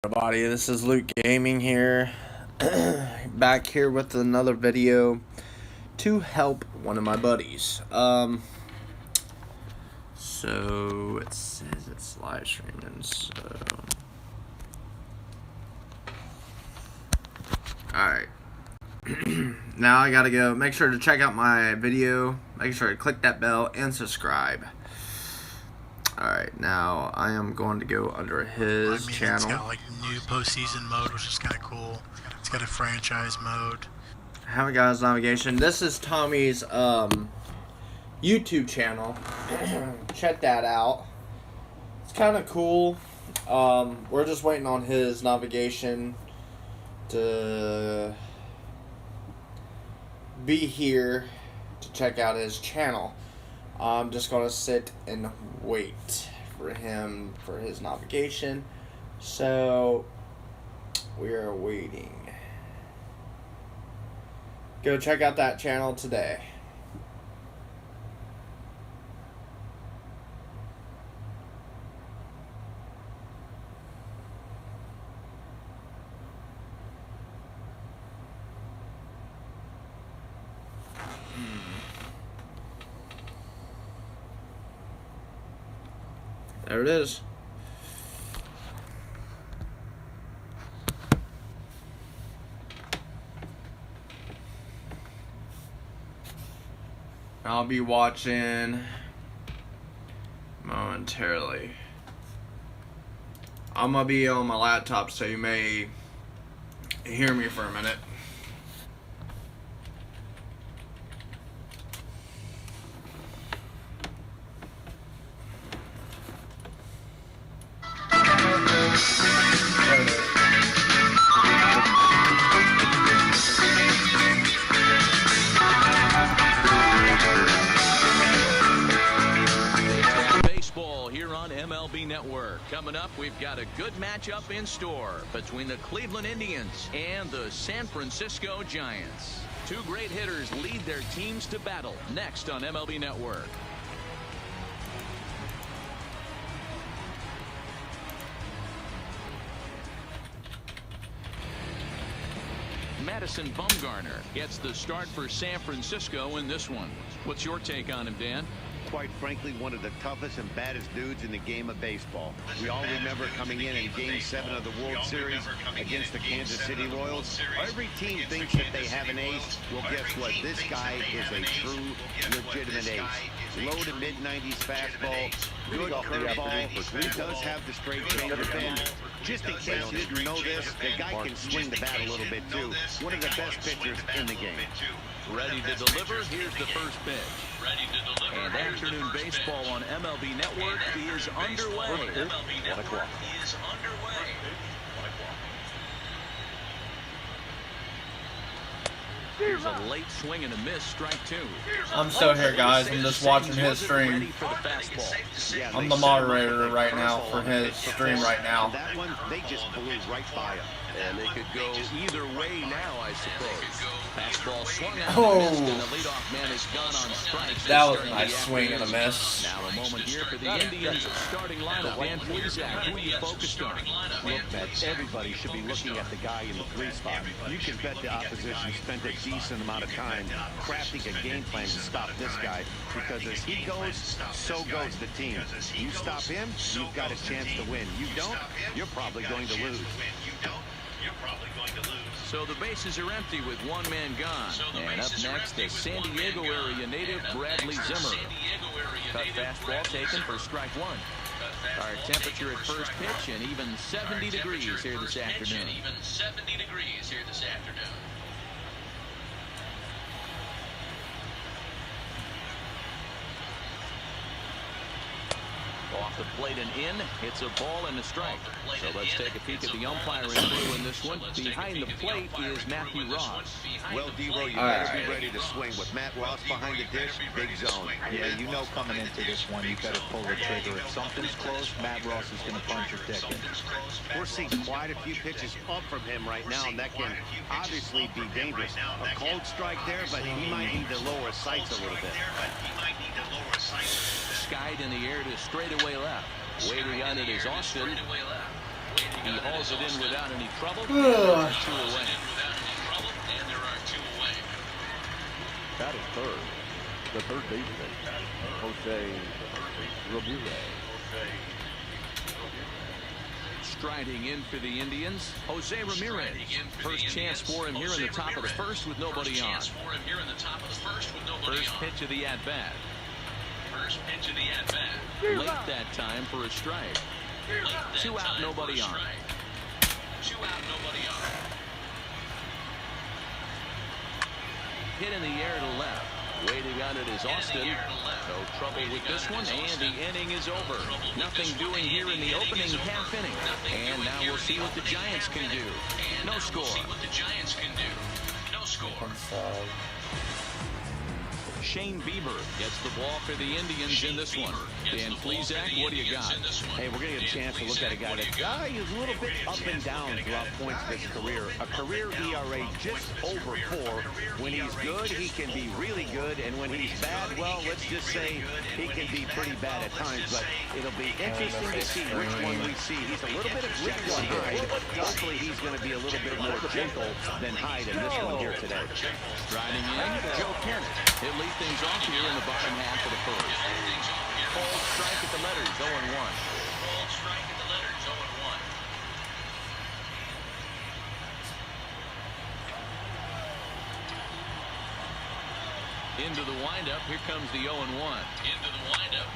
Everybody, this is Luke Gaming here, back here with another video to help one of my buddies. So it says it's live streaming, so alright. Now I gotta go. Make sure to check out my video, make sure to click that bell and subscribe. Alright, now I am going to go under his channel. It's got like new postseason mode, which is kind of cool. It's got a franchise mode. Hi guys, navigation. This is Tommy's YouTube channel. Check that out. It's kind of cool. We're just waiting on his navigation to be here to check out his channel. I'm just gonna sit and wait for him for his navigation. So we are waiting. Go check out that channel today. There it is. I'll be watching momentarily. I'm gonna be on my laptop, so you may hear me for a minute. MLB Network. Coming up, we've got a good matchup in store between the Cleveland Indians and the San Francisco Giants. Two great hitters lead their teams to battle next on MLB Network. Madison Bumgarner gets the start for San Francisco in this one. What's your take on him, Dan? Quite frankly, one of the toughest and baddest dudes in the game of baseball. We all remember coming in Game 7 of the World Series against the Kansas City Royals. Every team thinks that they have an ace. Well, guess what? This guy is a true, legitimate ace. Low to mid-90s fastball, good curveball. He does have the straight changeup in. Just in case you didn't know this, the guy can swing the bat a little bit too. One of the best pitchers in the game. Ready to deliver. Here's the first pitch. And afternoon baseball on MLB Network is underway. Here's a late swing and a miss, strike two. I'm still here, guys. I'm just watching his stream. I'm the moderator right now for his stream right now. That one, they just blew right by him. And they could go either way now, I suppose. Fastball swung out and missed, and the leadoff man is gone on strikes. That was a nice swing and a miss. Now a moment here for the Indians starting lineup. Dan Plesac, who are you focused on? Look, Matt, everybody should be looking at the guy in the 3 spot. You can bet the opposition spent a decent amount of time crafting a game plan to stop this guy, because as he goes, so goes the team. You stop him, you've got a chance to win. You don't, you're probably going to lose. So the bases are empty with one man gone. And up next, the San Diego area native Bradley Zimmer. Cut fastball taken for strike one. Our temperature at first pitch and even 70 degrees here this afternoon. Off the plate and in, it's a ball and a strike. So let's take a peek at the umpiring crew in this one. Behind the plate is Matthew Ross. Well, D-Roy, you better be ready to swing. With Matt Ross behind the dish, big zone. Yeah, you know coming into this one, you better pull the trigger. If something's close, Matt Ross is going to punch your ticket. We're seeing quite a few pitches up from him right now, and that can obviously be dangerous. A cold strike there, but he might need to lower his sights a little bit. Skied in the air to straightaway left. Waiting on it is Austin. He hauls it in without any trouble. And there are 2 away. That is third. The third baseman, Jose Ramirez. Striding in for the Indians, Jose Ramirez. First chance for him here in the top of the first with nobody on. First pitch of the at-bat. Late that time for a strike. 2 out, nobody on. Hit in the air to left. Waiting on it is Austin. No trouble with this one, and the inning is over. Nothing doing here in the opening half inning. And now we'll see what the Giants can do. No score. Shane Bieber gets the ball for the Indians in this one. Dan Plesac, what do you got? Hey, we're going to get a chance to look at a guy that's he's a little bit up and down throughout points of his career. A career ERA just over 4. When he's good, he can be really good. And when he's bad, well, let's just say he can be pretty bad at times. But it'll be interesting to see which one we see. He's a little bit of Jekyll and Hyde. Hopefully he's going to be a little bit more Jekyll than Hyde in this one here today. Striding in, Joe Kennett. He'll lead things off here in the bottom half of the first. Cold strike at the letters, 0-1. Into the windup, here comes the 0-1.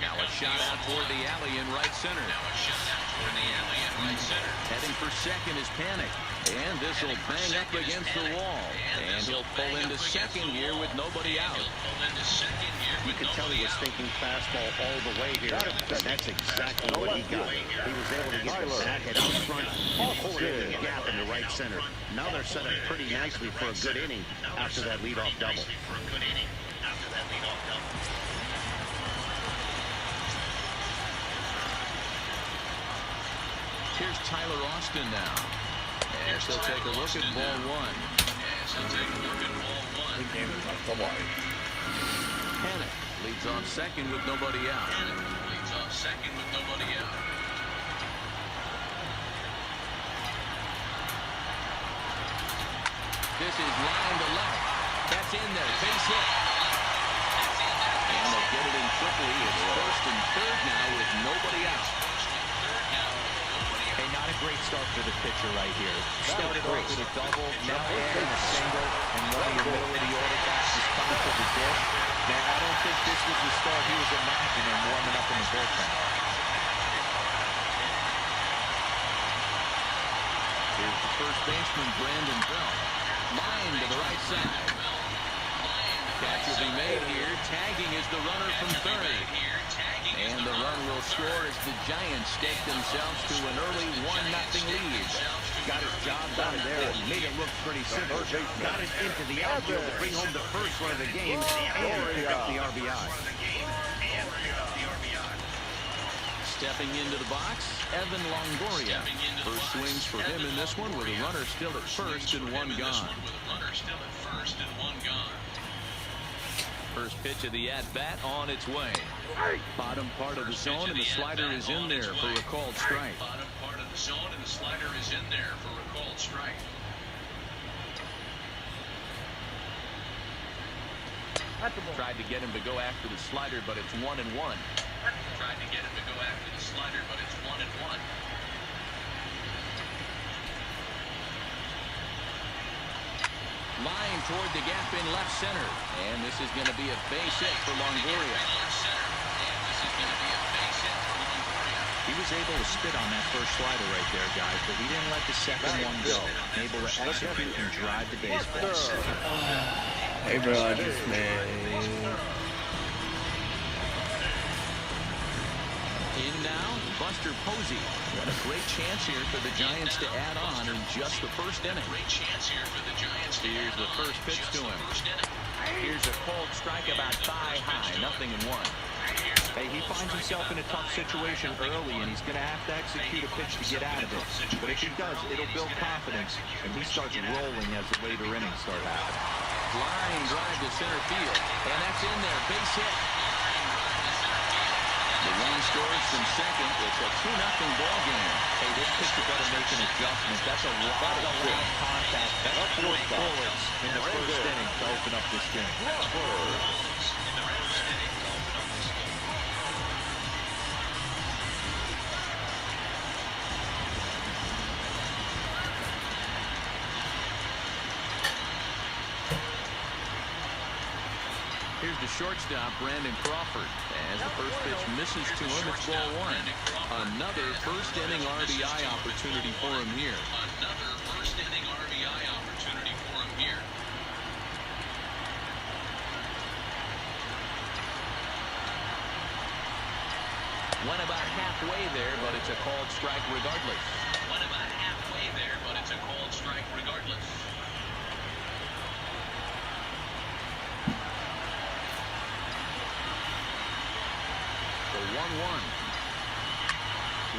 Now a shot out toward the alley in right center. Heading for second is Panic. And this will bang up against the wall. And he'll pull into second here with nobody out. You could tell he was thinking fastball all the way here. And that's exactly what he got. He was able to get the bat head out front and pull it in the gap in the right center. Now they're set up pretty nicely for a good inning after that leadoff double. Here's Tyler Austin now. And she'll take a look at ball 1. Panic leads on second with nobody out. This is line to left. That's in there. Base hit. And they'll get it in quickly. It's first and third now with nobody out. Hey, not a great start for the pitcher right here. Started off with a double, now adding a single, and one of your middle of the order guys is coming to the dish. Man, I don't think this was the start he was imagining warming up in the bullpen. Here's the first baseman, Brandon Bell. Line to the right side. Catch will be made here. Tagging is the runner from third. And the run will score as the Giants stake themselves to an early 1-0 lead. Got his job done there. Made it look pretty simple. Got it into the outfield to bring home the first run of the game and pick up the RBI. Stepping into the box, Evan Longoria. First swings for him in this one with a runner still at first and one gone. First pitch of the at-bat on its way. Bottom part of the zone, and the slider is in there for a called strike. Tried to get him to go after the slider, but it's 1-1. Line toward the gap in left center. And this is going to be a base hit for Longoria. He was able to spit on that first slider right there, guys, but he didn't let the second one go. Able to execute and drive the baseball. Hey, bro, I just made. In now, Buster Posey. What a great chance here for the Giants to add on in just the first inning. Here's the first pitch to him. Here's a cold strike about thigh high, 0-1. Hey, he finds himself in a tough situation early, and he's going to have to execute a pitch to get out of it. But if he does, it'll build confidence, and he starts rolling as the later innings start happening. Line drive to center field, and that's in there. Base hit. The one scores from second. It's a 2-0 ball game. Hey, this pitcher better make an adjustment. That's a lot of late contact. That's 4 bullets in the first inning to open up this game. Here's the shortstop, Brandon Crawford. As the first pitch misses to him, it's ball 1. Another first inning RBI opportunity for him here. Went about halfway there, but it's a called strike regardless. The 1-1.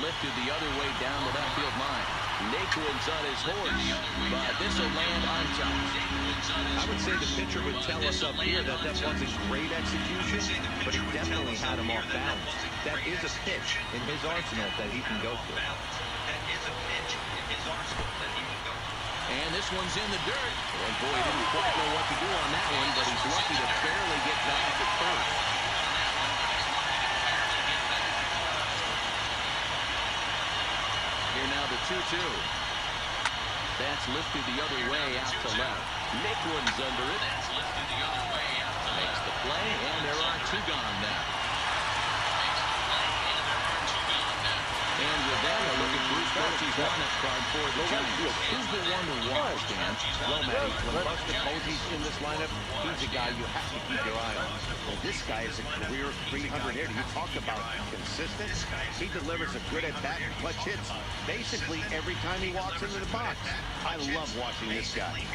Lifted the other way down the left field line. Naquin's on his horse, but this will land untouched. I would say the pitcher would tell us up here that wasn't great execution, but he definitely had him off balance. That is a pitch in his arsenal that he can go through. And this one's in the dirt. And boy, didn't quite know what to do on that one, but he's lucky to barely get back at first. Here now the 2-2. That's lifted the other way out to left. Naquin's under it. Makes the play, and there are 2 gone now. And with that, a look at Bruce Bochy's lineup card for the Giants. Who's the one to watch, Dan? Well, Matty, when Buster Posey's in this lineup, he's a guy you have to keep your eye on. Well, this guy is a career 300 hitter. You talk about consistent. He delivers a good at-bat and clutch hits basically every time he walks into the box. I love watching this guy.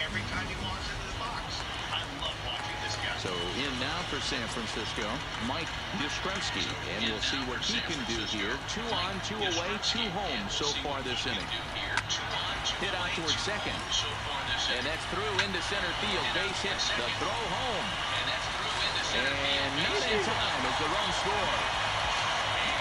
So in now for San Francisco, Mike Yastrzemski, and we'll see what he can do here. 2 on, 2 away, 2 home so far this inning. Hit out towards second, and that's through into center field. Base hit, the throw home, and not in time as the run score.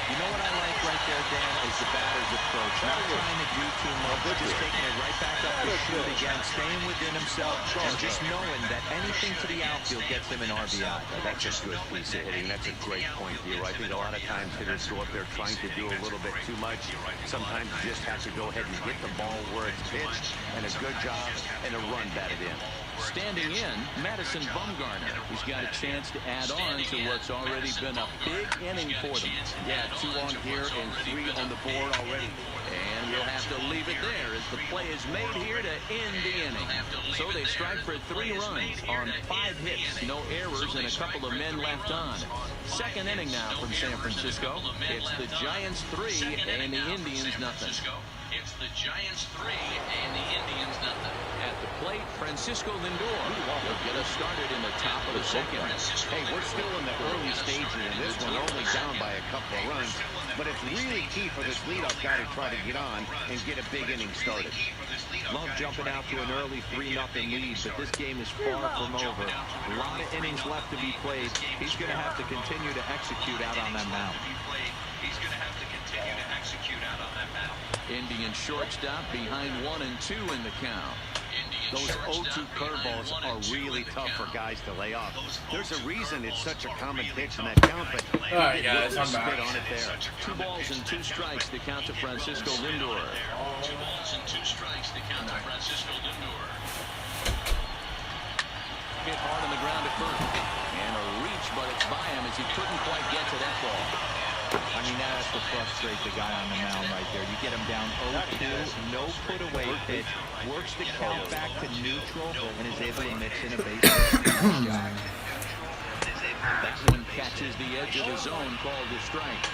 You know what I like right there, Dan, is the batter's approach. Not trying to do too much, just taking it right back up the shoot again, staying within himself, and just knowing that anything to the outfield gets him an RBI. That's a good piece of hitting. That's a great point here. I think a lot of times hitters go up there trying to do a little bit too much. Sometimes you just have to go ahead and get the ball where it's pitched, and a good job, and a run batted in. Standing in, Madison Bumgarner. He's got a chance to add on to what's already been a big inning for them. Yeah, 2 on here and 3 on the board already. And we'll have to leave it there as the play is made here to end the inning. So they strike for 3 runs on 5 hits, no errors, and a couple of men left on. Second inning now from San Francisco. It's the Giants 3 and the Indians nothing. At the plate, Francisco Lindor will get us started in the top of the second. Hey, we're still in the early stages in this one, only down by a couple of runs. But it's really key for this leadoff guy to try to get on and get a big inning started. Love jumping out to an early 3-0 lead, but this game is far from over. A lot of innings left to be played. He's going to have to continue to execute out on that mound. Indian shortstop behind 1 and 2 in the count. Those 0-2 curveballs are really tough for guys to lay off. There's a reason it's such a common pitch in that count, but all right, guys, I'm back. on it there. 2 balls and 2 strikes to count to Francisco Lindor. Hit hard on the ground at first. And a reach, but it's by him as he couldn't quite get to that ball. I mean, that has to frustrate the guy on the mound right there. You get him down 0-2, no put away pitch, works the count back to neutral, and is able to mix in a base shot. That one catches the edge of the zone, called a strike.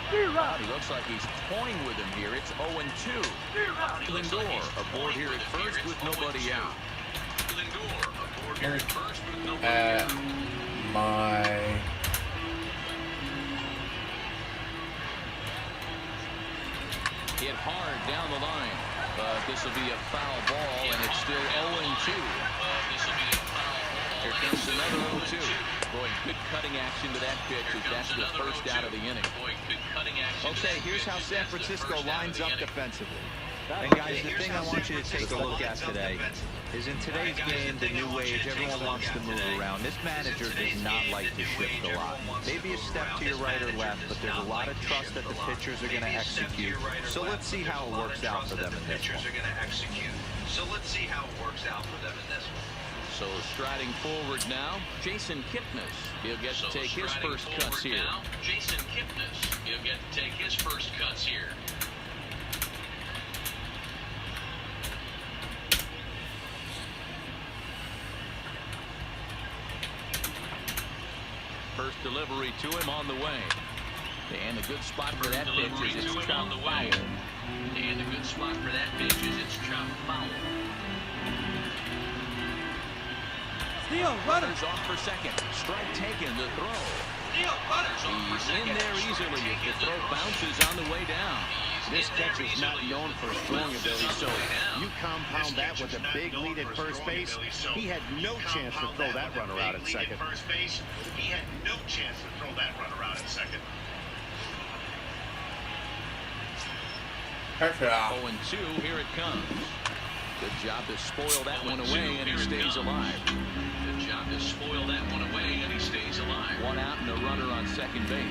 He looks like he's toying with him here. It's 0-2. Lindor aboard here at first with nobody out. At my hit hard down the line, but this will be a foul ball, and it's still 0-2. Here comes another 0-2. Boy, good cutting action to that pitch as that's the first out of the inning. Okay, here's how San Francisco lines up defensively. And guys, the thing I want you to take a look at today is in today's game, the new age, everyone wants to move around. This manager does not like to shift a lot. Maybe a step to your right or left, but there's a lot of trust that the pitchers are going to execute. So let's see how it works out for them in this one. So striding forward now, Jason Kipnis. He'll get to take his first cuts here. First delivery to him on the way. And a good spot for that pitch is it's chopped foul. Runners off for second. Strike taken, the throw. He's in there easily if the throw bounces on the way down. This catcher's not known for throwing ability, so you compound that with a big lead at first base. He had no chance to throw that runner out at second. 0-2, here it comes. Good job to spoil that one away, and he stays alive. One out and a runner on second base.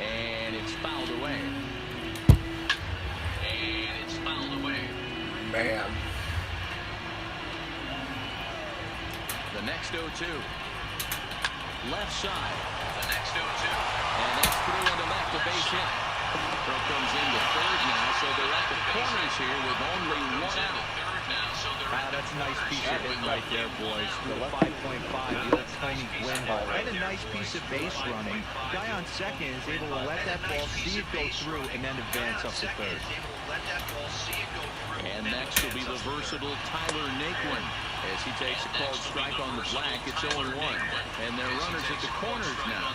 And it's fouled away. Man. The next 0-2. Left side. And that's through into left, a base hit. Throw comes into third now, so they're at the corners here with only one out. That's a nice piece of hitting right there, boys. The 5.5, the old Tony Gwynn ball. And a nice piece of base running. Guy on second is able to let that ball, see it go through, and then advance up to third. And next will be the versatile Tyler Naquin as he takes a called strike on the black. It's 0-1. And they're runners at the corners now.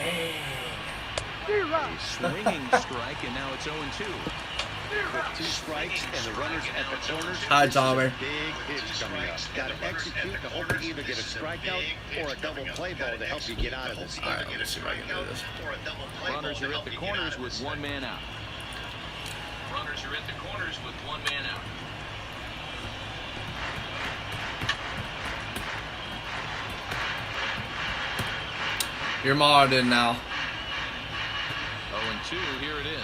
A swinging strike, and now it's 0-2. With 2 strikes and the runners at the corners. Hi, Tommy. Big pitch coming up. Got to execute to hope to either get a strikeout or a double play ball to help you get out of this. All right, let's see if I can do this. Runners are at the corners with one man out. You're modded now. 0-2, here it is.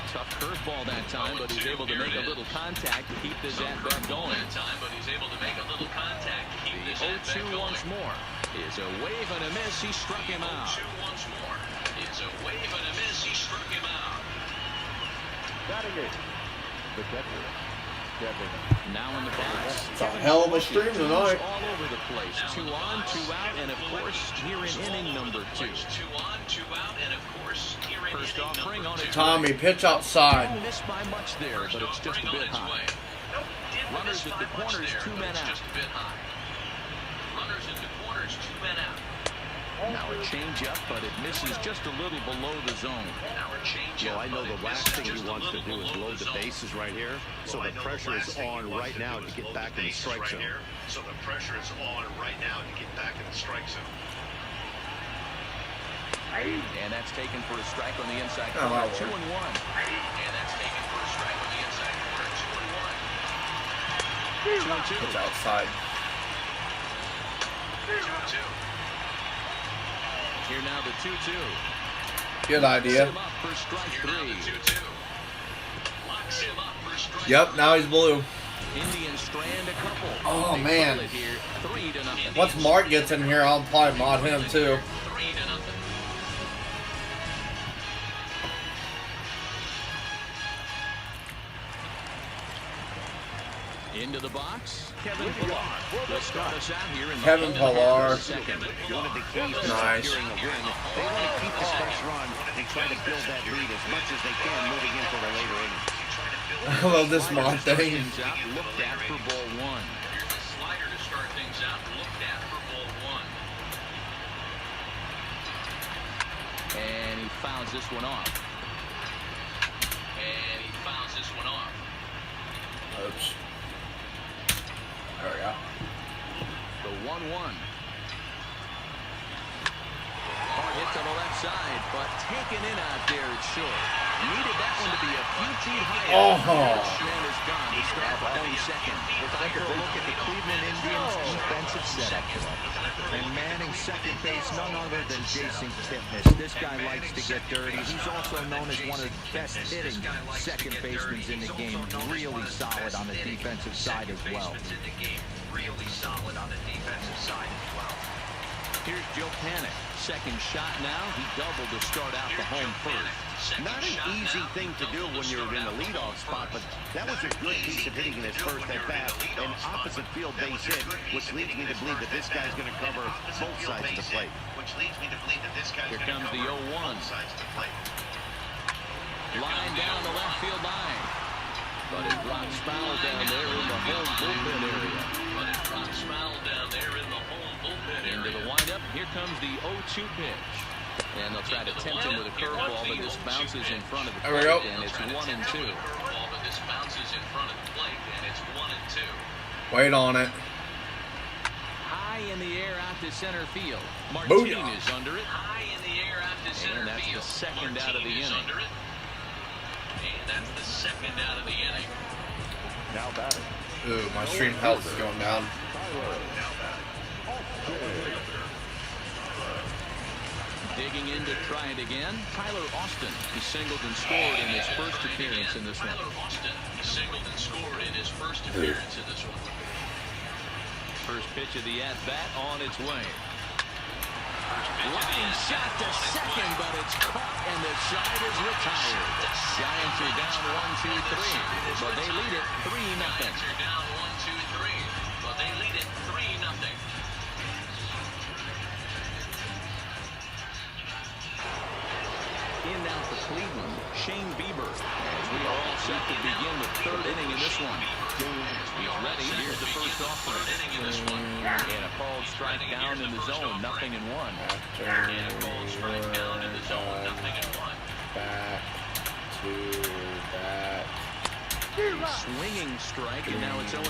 Tough curveball that time, but he's able to make a little contact to keep this at-bat going. The 0-2 once more is a wave and a miss. He struck him out. Batting it. The catcher, Kevin. Now in the box. It's a hell of a stream tonight. All over the place. 2 on, 2 out, and of course, here in inning number 2. First offering on it. Tommy, pitch outside. Missed by much there, but it's just a bit high. Runners at the corners, 2 men out. Now a change-up, but it misses just a little below the zone. Well, I know the last thing he wants to do is load the bases right here, so the pressure is on right now to get back in the strike zone. And that's taken for a strike on the inside Oh, corner, wow. 2-1. Pitch outside. Here now the 2-2. Good idea. Him up for strike 3. Yep, now he's blue. Indians strand a couple. Oh, They man. pull it here, 3-0. Once Mark gets in here, I'll probably mod him too. Into the box, Kevin Pillar. Will start us out here in the Kevin Pillar. second. One of the keys to Nice. securing a win, they want to keep the first run and try to build that lead as much as they can moving into the later innings. I love this mod thing. Things out, looked at for ball 1. And he fouls this one off. Oops. There we go. The 1-1. Hard hit to the left side, but taken in out there, it's short. Needed that one to be a few feet higher. Oh. Man is gone to start the home second. Time for a look at the Cleveland Indians defensive setup. And manning second base, none other than Jason Kipnis. This guy likes to get dirty. He's also known as one of the best hitting second basemen in the game. Really solid on the defensive side as well. Here's Joe Panic. Second shot now. He doubled to start out the home first. Not an easy thing to do when you're in the leadoff spot, but that was a good piece of hitting in his first at bat. An opposite field base hit, which leads me to believe that this guy's going to cover both sides of the plate. Here comes the 0-1. Line down the left field line. But it drops foul down there in the home bullpen area. Into the windup. Here comes the 0-2 pitch. And they'll try to tempt him with a curveball, but this bounces in front of the plate, and it's 1-2. Wait on it. High in the air out to center field. Martin is under it. And that's the second out of the inning. Now batting. Ooh, my stream health is going down. Digging in to try it again. Tyler Austin. He singled and scored in his first appearance in this one. First pitch of the at-bat on its way. Line shot to second, but it's caught and the side is retired. Giants are down 1-2-3, but they lead it 3-0. In now for Cleveland, Shane Bieber. As we are all set to begin the third inning in this one. He's ready. Here's the first offering. And a called strike down in the zone. 0-1. Back to back. Swinging strike, and now it's 0-2.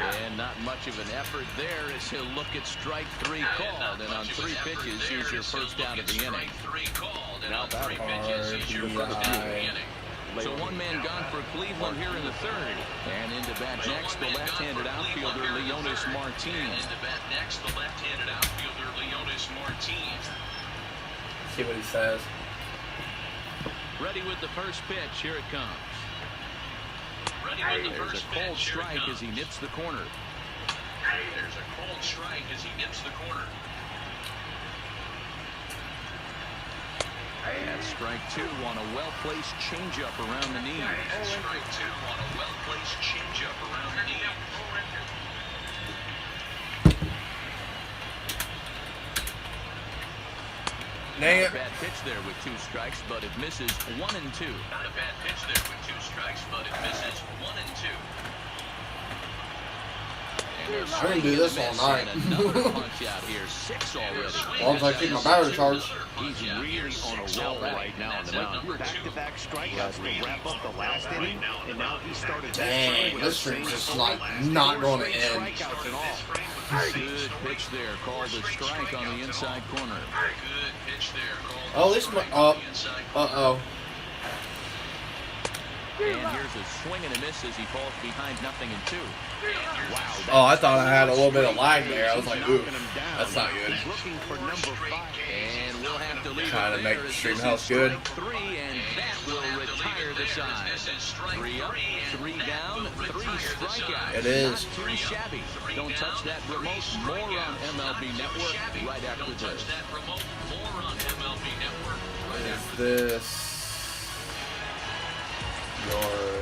And not much of an effort there as he'll look at strike 3 called. And on 3 pitches, here's your first out of the inning. So one man gone for Cleveland here in the third. And into bat next, the left-handed outfielder, Leonis Martin. See what he says. Ready with the first pitch. Here it comes. There's a cold strike as he nips the corner. And strike 2 on a well-placed changeup around the knees. Dang Not it. a bad pitch there with 2 strikes, but it misses 1-2. I can do this all night. Another punch out here, 6 already. As long as I keep my battery charged. He's really on a roll right now on the mound. Back-to-back strikeouts to wrap up the last inning, and now he started that Dang, with this the stream's same just score. like not going to end. Strikeouts and all. Good pitch there, called a strike on the inside corner. Oh, at least my, uh-oh. And here's a swing and a miss as he falls behind 0-2. Wow. Oh, I thought I had a little bit of lag there. I was like, ooh, that's not good. He's looking for number 5. And we'll have to leave Trying it to there make the as stream this house is good. strike 3, and that will retire the side. 3 up, 3 down, 3 strikeouts. It is. Not too shabby. Don't touch that remote. More on MLB Network right after this. Is this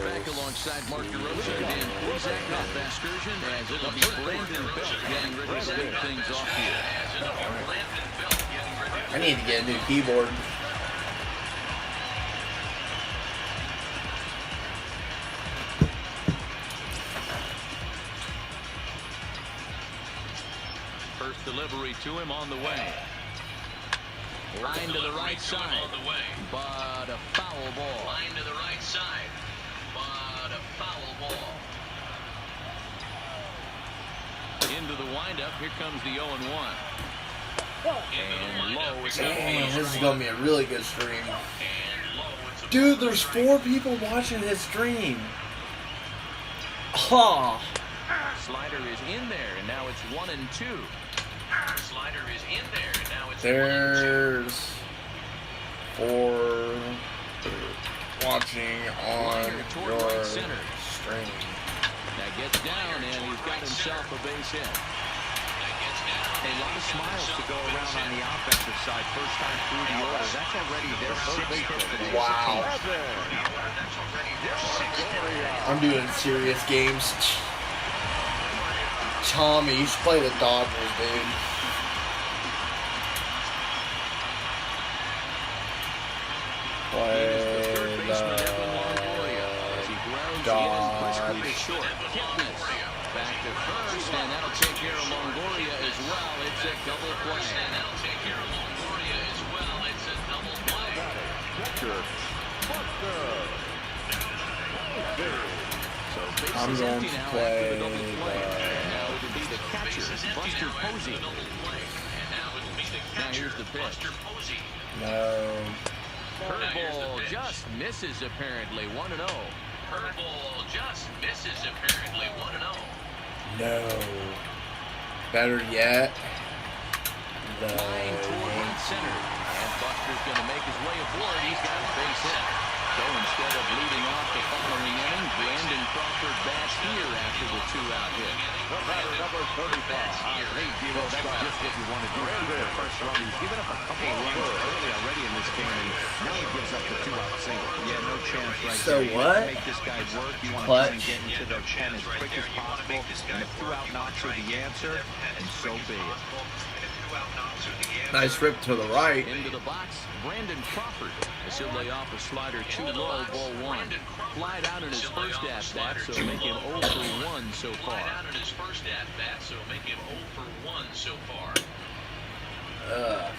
Back alongside Mark DeRosa and Zach off excursion as it'll be Brandon Belt getting ready to lead things off here. I need to get a new keyboard. delivery to him on the way. Line to the right side, but a foul ball. Line to the right side, but a foul ball. Into the windup, here comes the 0-1. And low is Dang, this is going to be a really good stream. Dude, there's 4 people watching his stream. Oh. Slider is in there, and now it's 1-2. Slider is in there, and now it's There's 4 watching on your stream. That gets down, and he's got himself a base hit. A lot of smiles to go around on the offensive side. First time through the order. That's already their 6th hit today. Wow. I'm doing serious games. Tommy, you should play the Dodgers, dude. Play the Dodgers. Back to first, and that'll take care of Longoria as well. It's a double play. And that'll take care of Longoria as well. It's a double play. So I'm going to play now it'll be the catcher, Buster Posey. Now here's the pitch. No. Curveball just misses apparently. 1-0. Curveball just misses apparently. 1-0. No. Better yet, the Line toward right center. And Buster's going to make his way aboard. He's got a base hit. So instead of leading off the following inning, Brandon Crawford bats here after the 2-out hit. The batter, number 35. That's just what you want to do. The first run. He's given up a couple of runs early already in this game, and now he gives up the 2-out single. Yeah, no chance right So there. what? You make this guy work. You want to try and get into the pen as quick as possible. And if 2-out knocks are the answer, and so be it. nice rip to the right. Into the box, Brandon Crawford. As he'll lay off a slider too low, ball 1. Flied out in his first at-bat, so make him 0 for 1 so far. Oh,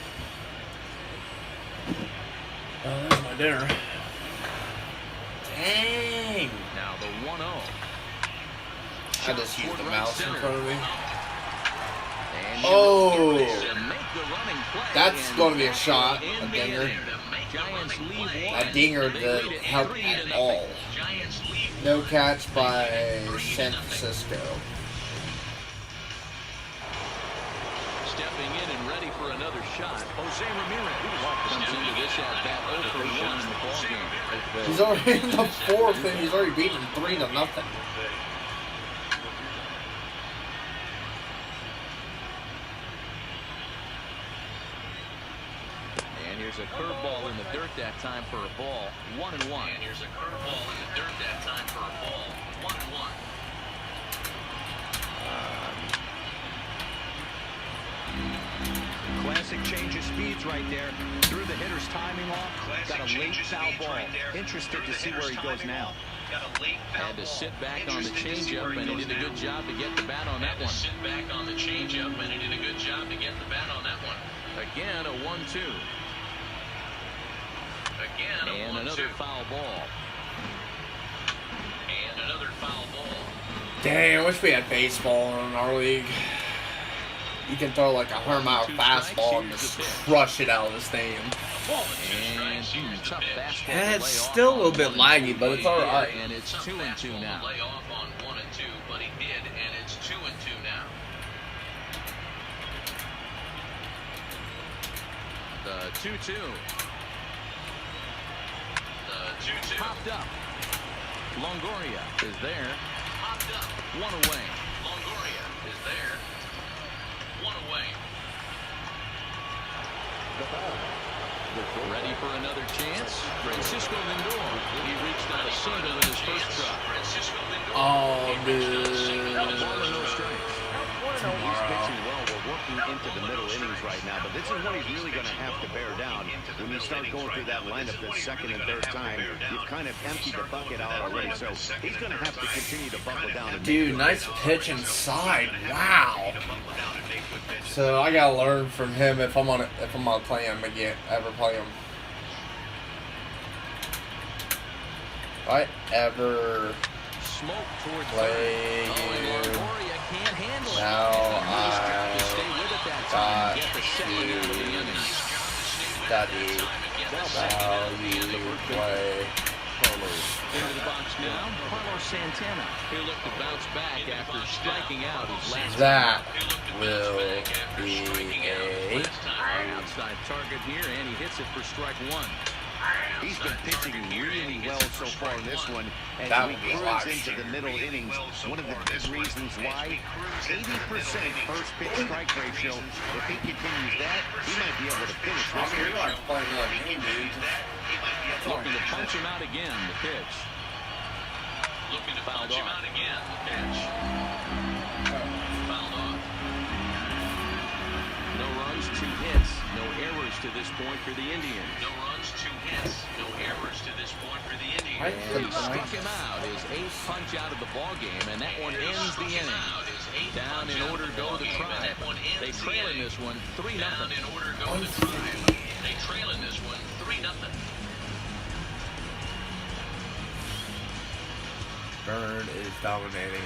there's my dinner. Dang. Now the 1-0. I just used the mouse in front of me. And Oh. play, That's going to be a shot. A dinger. Giants leave A dinger didn't help at all. No catch by San Francisco. Stepping in and ready for another shot. Jose Ramirez comes into this at bat 0 for 1 in the ballgame. He's already in the 4th, and he's already beaten 3-0. And here's a curveball in the dirt that time for a ball. 1-1. And here's a curveball in the dirt that time for a ball. 1-1. Classic change of speeds right there. Threw the hitter's timing off. Got a late foul ball. Interested to see where he goes now. Had to sit back on the changeup, and he did a good job to get the bat on that one. Sit back on the changeup, and he did a good job to get the bat on that one. Again, a 1-2. Again, and another foul ball. And another foul ball. Dang, I wish we had baseball in our league. You can throw like a 100-mile fastball and just crush it out of the stadium. And tough fastball. And it's still a little bit laggy, but it's alright. And it's 2-2 now. Lay off on 1-2, but he did, and it's 2-2 now. The 2-2. The 2-2. Popped up. Longoria is there. Popped up. 1 away. Longoria is there. 1 away. Ready for another chance? Francisco Lindor. He reached out a single in his first try. Francisco Lindor. Oh, dude. Ball and no strikes. He's pitching well. We're working into the middle innings right now, but this is what he's really going to have to bear down. When you start going through that lineup the second and third time, you've kind of emptied the bucket out already, so he's going to have to continue to buckle down. And Dude, nice pitch inside. Wow. So I gotta learn from him if I'm gonna play him again, ever play him. If I ever Smoke towards play third. you, Longoria can't handle it. now And to stay with it that time. Get the second out of the inning. study how you play. Into the box now, Carlos Santana. He'll look to bounce back after striking out his last. That will be a Outside target here, and he hits it for strike one. He's been pitching really well so far in this one. As That we would be a cruise lot. into the middle innings, one of the big reasons why 80% first pitch strike ratio. If he continues that, he might be able to finish this You're game. like playing like me, dude. Looking to punch him out again, the pitch. Looking to punch him out again, the pitch. Fouled off. No runs, 2 hits, no errors to this point for the Indians. No runs, 2 hits, no errors to this point for the Indians. He struck him out, his 8th punch out of the ball game, and that one ends the inning. Down in order go the Tribe. They trail in this one 3-0. Down in order go the Tribe. They trail in this one 3-0. Bird is dominating.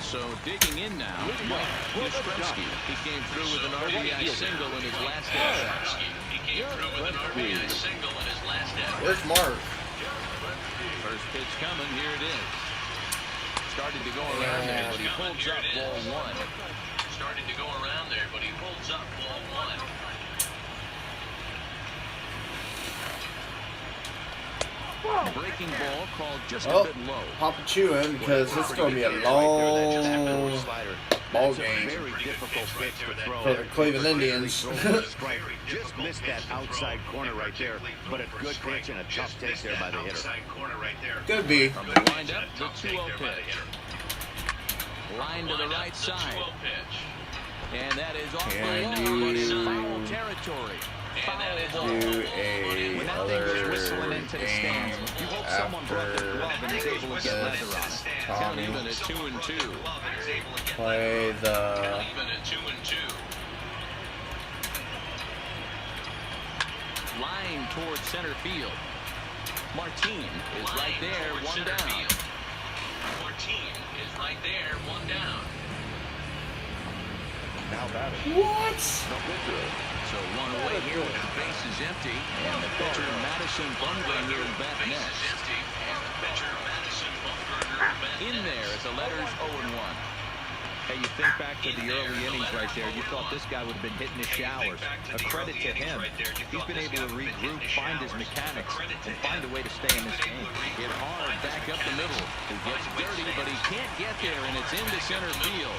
So digging in now, Mike Yastrzemski. He came through with an RBI single in his last at-bat. He came through with an RBI single in his last at-bat. Where's Mark? First pitch coming, here it is. Started to go around there, but he holds up ball 1. Started to go around there, but he holds up ball 1. Breaking ball called just a bit low. Papa chewing because it's going to be a long ball game Very difficult pitch to throw. for the Cleveland Indians. Just missed that outside corner right there, but a good pitch and a tough take there by the hitter. Could be. From the windup, the 2-0 pitch. Line to the right side. And that is off Can the wall. you Foul territory. do a When that thing goes whistling into the stands, you hope someone brought the glove and is able to get leather on it. Count even at 2-2. play the Line towards center field. Martin is right there, 1 down. Martin is right there, 1 down. Now batting. what? So 1 away here with the bases empty, and the pitcher Madison Bumgarner will bat next. In there at the letters 0-1. Hey, you think back to the early innings right there, you thought this guy would have been hitting his showers. A credit to him. He's been able to regroup, find his mechanics, and find a way to stay in this game. Hit hard back up the middle. He gets dirty, but he can't get there, and it's into center field.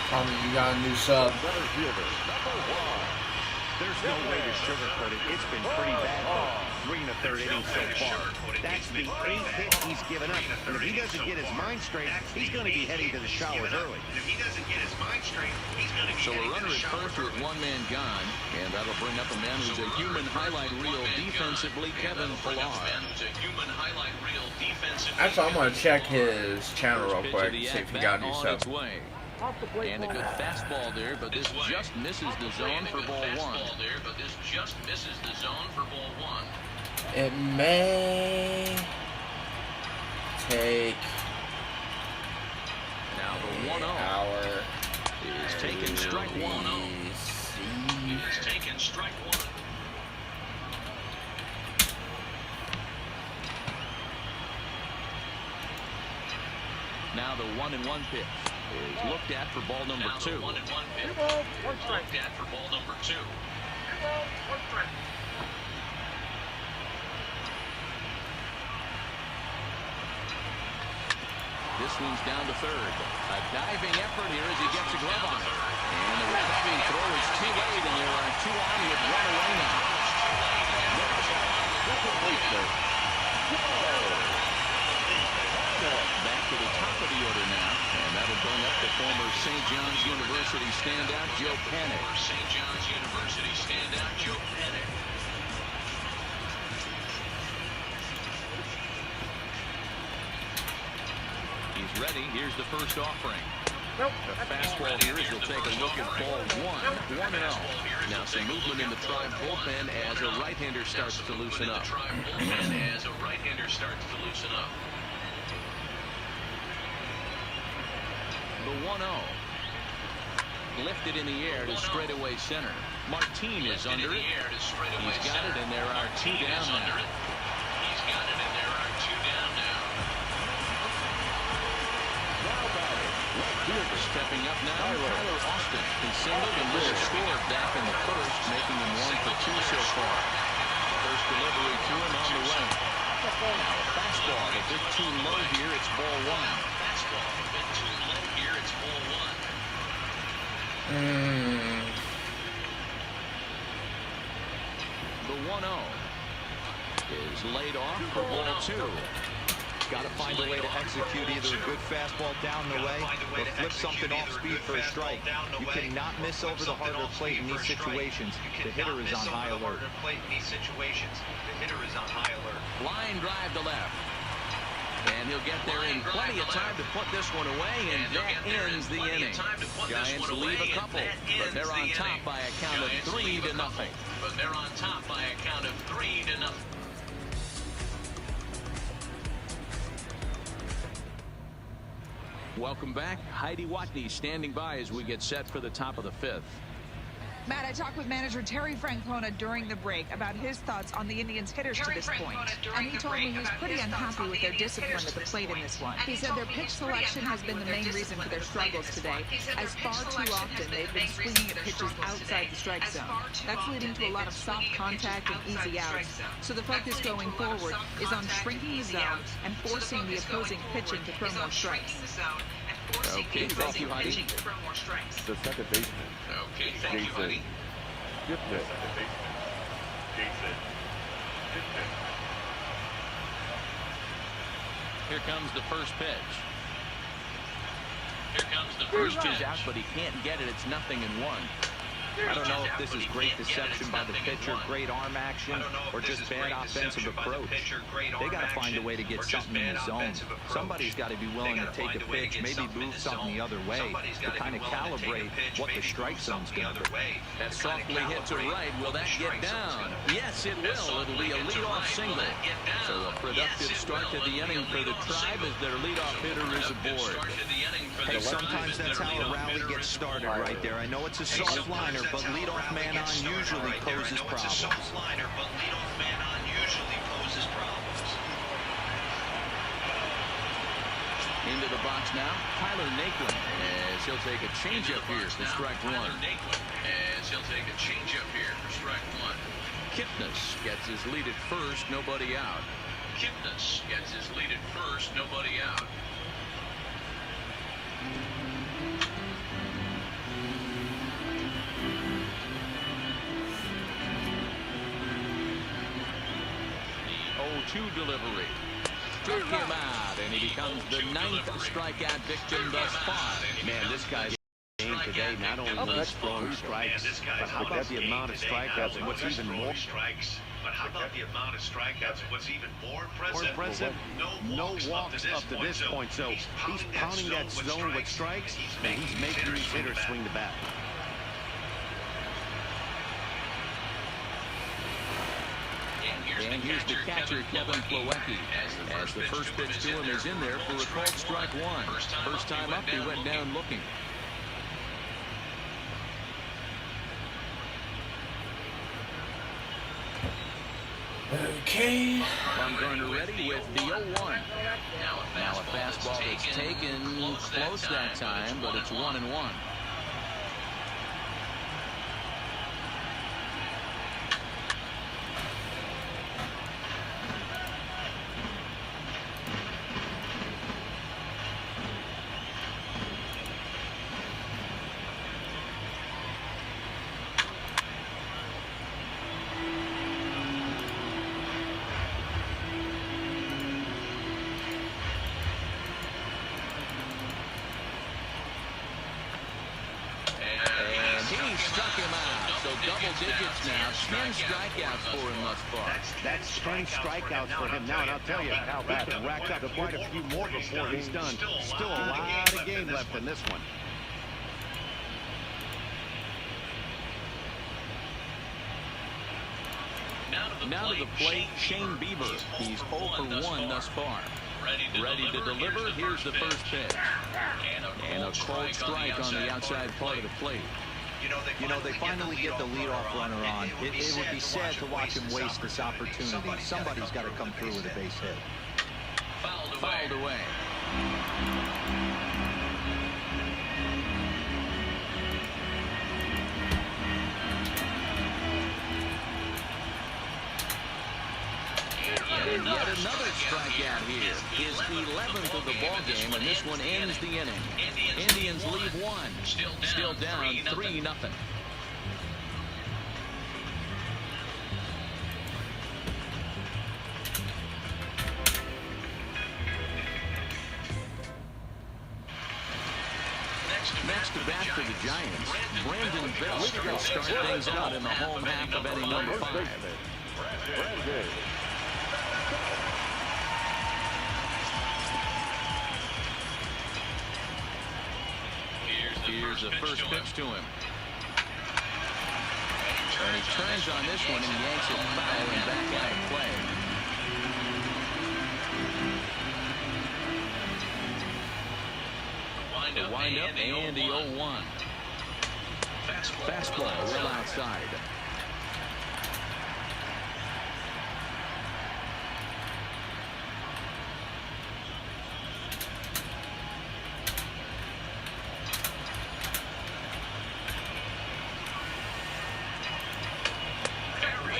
Tommy, you got a new sub. Center fielder, number 1. There's no way to sugarcoat it. It's been pretty bad for 3 1/3 innings so far. That's the 8th hit he's given up. And if he doesn't get his mind straight, he's going to be heading to the showers early. So a runner at first with 1 man gone, and that'll bring up a man who's a human highlight reel defensively, Kevin Pillar. Actually, I'm going to check his channel real quick, see if he got a new on sub. its way. And a good fastball there, but this just misses the zone for ball 1. It may take Now the 1-0 hour. is taken strike 1. Now the 1-1 pitch is looked at for ball number 2. This one's down to third. A diving effort here as he gets a glove on it. And the diving throw is too late, and there are 2 on with 1 away now. Back to the top of the order now, and that'll bring up the former St. John's University standout, Joe Panic. Ready, here's the first offering. Nope. The fastball here as he'll take a look at ball 1. 1-0. Now some movement in the Tribe bullpen as a right-hander starts to loosen up. The 1-0. Lifted in the air to straightaway center. Martin is under it. He's got it, and there are 2 down now. Stepping up now, Tyler Austin. He singled and Miller scored back in the first, making him 1 for 2 so far. First delivery to him on the way. Now a fastball, a bit too low here. It's ball 1. The 1-0 is laid off for ball 2. Got to find a way to execute either a good fastball down the way or flip something off speed for a strike. You cannot miss over the harder plate in these situations. The hitter is on high alert. Line drive to left. And he'll get there in plenty of time to put this one away, and that ends the inning. Giants leave a couple, but they're on top by a count of 3-0. Welcome back. Heidi Watney standing by as we get set for the top of the 5th. Matt, I talked with manager Terry Francona during the break about his thoughts on the Indians' hitters to this point. And he told me he's pretty unhappy with their discipline at the plate in this one. He said their pitch selection has been the main reason for their struggles today, as far too often they've been swinging at pitches outside the strike zone. That's leading to a lot of soft contact and easy outs. So the focus going forward is on shrinking the zone and forcing the opposing pitching to throw more strikes. Okay, thank you, Heidi. The second baseman. Okay, thank you, Heidi. Here comes the first pitch. First is out, but he can't get it. It's 0-1. I don't know if this is great deception by the pitcher, great arm action, or just bad offensive approach. They got to find a way to get something in the zone. Somebody's got to be willing to take a pitch, maybe move something the other way to kind of calibrate what the strike zone's going to do. That softly hit to right. Will that get down? Yes, it will. It'll be a leadoff single. So a productive start to the inning for the Tribe as their leadoff hitter is aboard. Hey, sometimes that's how a rally gets started right there. I know it's a soft liner, but leadoff man on usually poses problems. Into the box now, Tyler Naquin, as he'll take a changeup here for strike 1. Kipnis gets his lead at first, nobody out. The 0-2 delivery. Took him out, and he becomes the 9th strikeout victim thus far. Man, this guy's game today not only with strong strikes, but how about the amount of strikeouts and what's even more impressive? No walks up to this point, so he's pounding that zone with strikes, and he's making these hitters swing the bat. And here's the catcher, Kevin Plawecki, as the first pitch to him is in there for a called strike 1. First time up, he went down looking. Okay. Bumgarner ready with the 0-1. Now a fastball that's taken close that time, but it's 1-1. struck him out. So double digits now. 10 strikeouts for him thus far. That's 10 strikeouts for him now, and I'll tell you, he can rack up quite a few more before he's done. Still a lot of game left in this one. Now to the plate, Shane Bieber. He's 0 for 1 thus far. Ready to deliver. Here's the first pitch. And a cold strike on the outside part of the plate. You know, they finally get the leadoff runner on. It would be sad to watch him waste this opportunity. Somebody's got to come through with a base hit. Fouled away. And yet another strikeout here. His 11th of the ball game, and this one ends the inning. Indians leave one. Still down 3-0. Next to bat for the Giants, Brandon Belt will start things out in the home half of inning number 5. Here's the first pitch to him. And he turns on this one and yanks it foul and back out of play. The windup and the 0-1. Fastball well outside.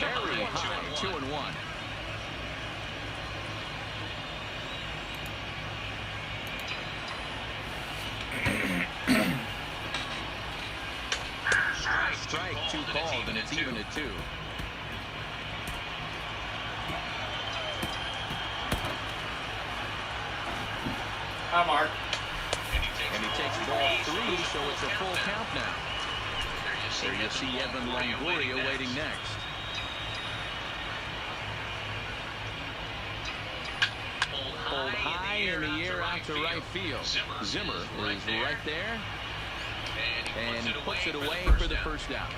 Very high, 2-1. Strike, 2 called, and it's even at 2. Hi, Mark. And he takes ball 3, so it's a full count now. There you see Evan Longoria waiting next. Pulled high in the air out to right field. Zimmer is right there. And he puts it away for the first out.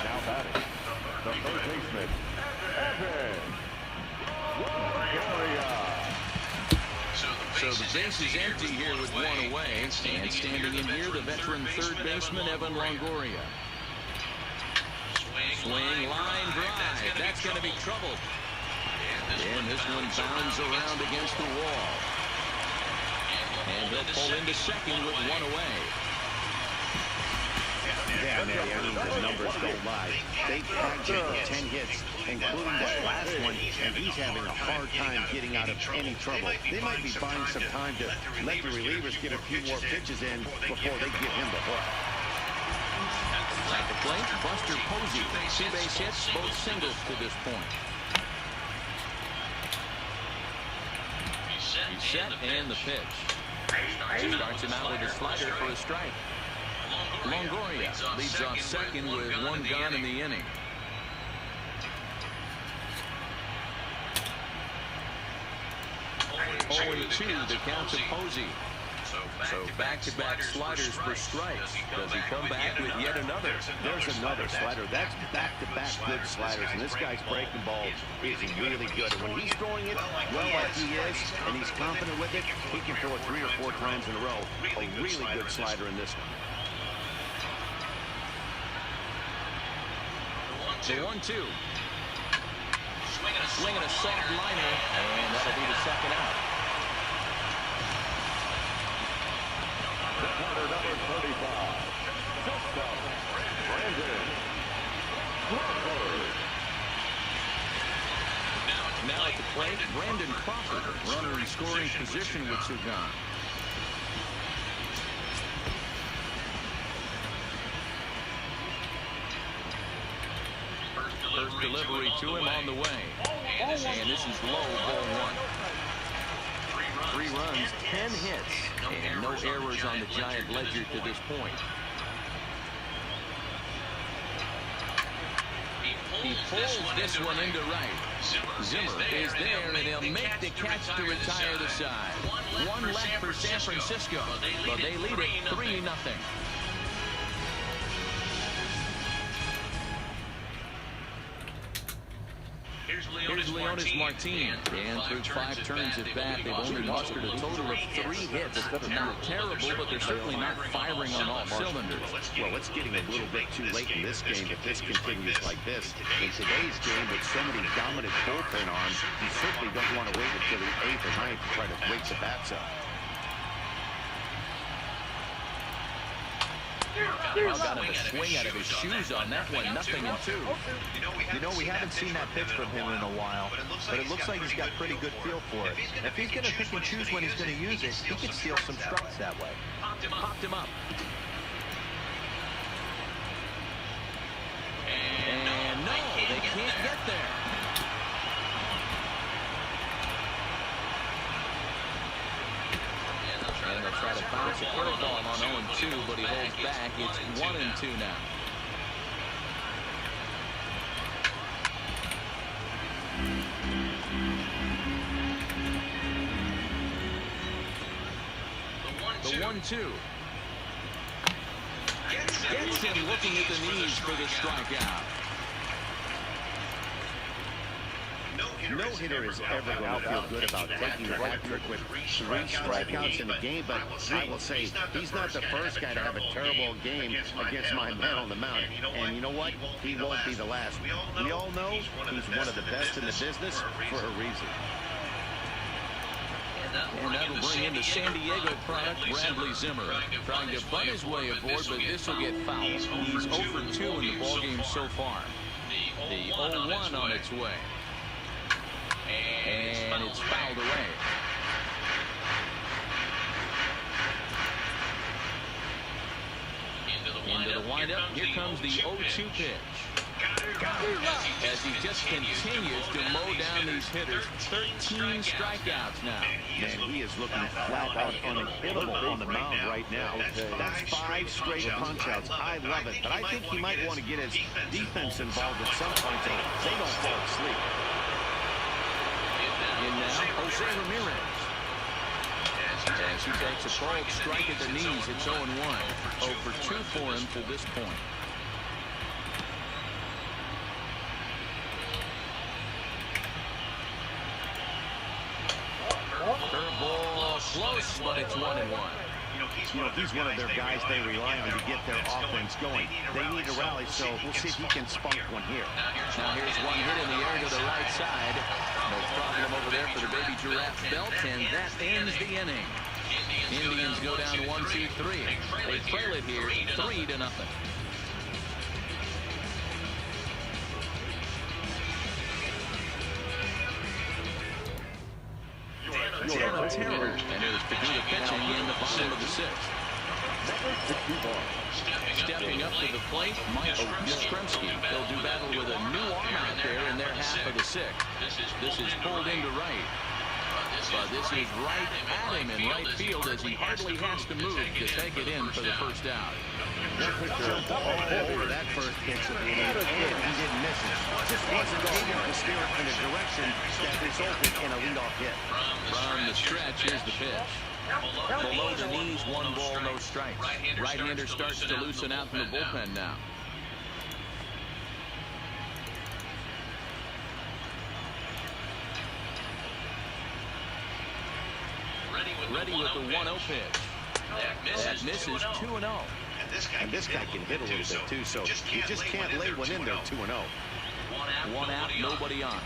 Now batting, the third baseman, Evan Longoria. So the base is empty here with 1 away. And standing in here, the veteran third baseman, Evan Longoria. Swing, line drive. That's going to be trouble. And this one bounds around against the wall. And he'll pull into second with 1 away. Yeah, Manny, I mean, the numbers don't lie. They've tagged him for 10 hits, including that last one, and he's having a hard time getting out of any trouble. They might be buying some time to let the relievers get a few more pitches in before they give him the hook. At the plate, Buster Posey. 2 base hits, both singles to this point. He's set and the pitch. Starts him out with a slider for a strike. Longoria leads off second with 1 gone in the inning. Oh, and 2, the count to Posey. So back-to-back sliders for strikes. Does he come back with yet another? There's another slider. That's back-to-back good sliders, and this guy's breaking ball is really good. And when he's throwing it well like he is, and he's confident with it, he can throw it 3 or 4 times in a row. A really good slider in this one. The 1-2. Swinging a soft liner, and that'll be the second out. Batter number 35, Brandon Crawford. Now at the plate, Brandon Crawford, runner in scoring position with 2 gone. First delivery to him on the way. And this is low, ball 1. 3 runs, 10 hits, and no errors on the Giant ledger to this point. He pulls this one into right. Zimmer is there, and he'll make the catch to retire the side. One left for San Francisco, but they lead it 3-0. Here's Leonis Martin, and through 5 turns at bat, they've only mustered a total of 3 hits. Not terrible, but they're certainly not firing on all cylinders. Well, it's getting a little bit too late in this game if this continues like this. In today's game, with so many dominant bullpen arms, you certainly don't want to wait until the 8th or 9th to try to wake the bats up. Well, got him a swing out of his shoes on that one, 0-2. You know, we haven't seen that pitch from him in a while, but it looks like he's got pretty good feel for it. If he's going to pick and choose when he's going to use it, he could steal some strikes that way. Popped him up. And no, they can't get there. And they'll try to bounce a curveball on 0-2, but he holds back. It's 1-2 now. The 1-2. Gets him looking at the knees for the strikeout. No hitter is ever going to feel good about taking a hat trick with 3 strikeouts in the game, but I will say he's not the first guy to have a terrible game against my man on the mound. And you know what? He won't be the last. We all know he's one of the best in the business for a reason. And that'll bring in the San Diego product, Bradley Zimmer. Trying to butt his way aboard, but this will get fouled. He's 0 for 2 in the ballgame so far. The 0-1 on its way. And it's fouled away. Into the windup. Here comes the 0-2 pitch. As he just continues to mow down these hitters. 13 strikeouts now. Man, he is looking flat out unhittable on the mound right now. That's 5 straight punch-outs. I love it, but I think he might want to get his defense involved at some point so they don't fall asleep. In now, Jose Ramirez. As he takes a called strike at the knees, it's 0-1. 0 for 2 for him to this point. Curveball close, but it's 1-1. You know, he's one of their guys they rely on to get their offense going. They need to rally, so we'll see if he can spunk one here. Now here's one hit in the air to the right side. No problem over there for the baby giraffe belt, and that ends the inning. Indians go down 1-2-3. They trail it here 3-0. And it was to do the pitching in the bottom of the 6th. Stepping up to the plate, Mike Yastrzemski. They'll do battle with a new arm out there in their half of the 6th. This is pulled into right. But this is right at him in right field as he hardly has to move to take it in for the first out. Jumped all over that first pitch of the inning, and he didn't miss it. Just wasn't able to steer it in a direction that resulted in a leadoff hit. From the stretch, here's the pitch. Below the knees, 1 ball, no strikes. Right-hander starts to loosen out in the bullpen now. Ready with the 1-0 pitch. That misses 2-0. And this guy can hit a little bit too, so you just can't lay one in there 2-0. 1 out, nobody on.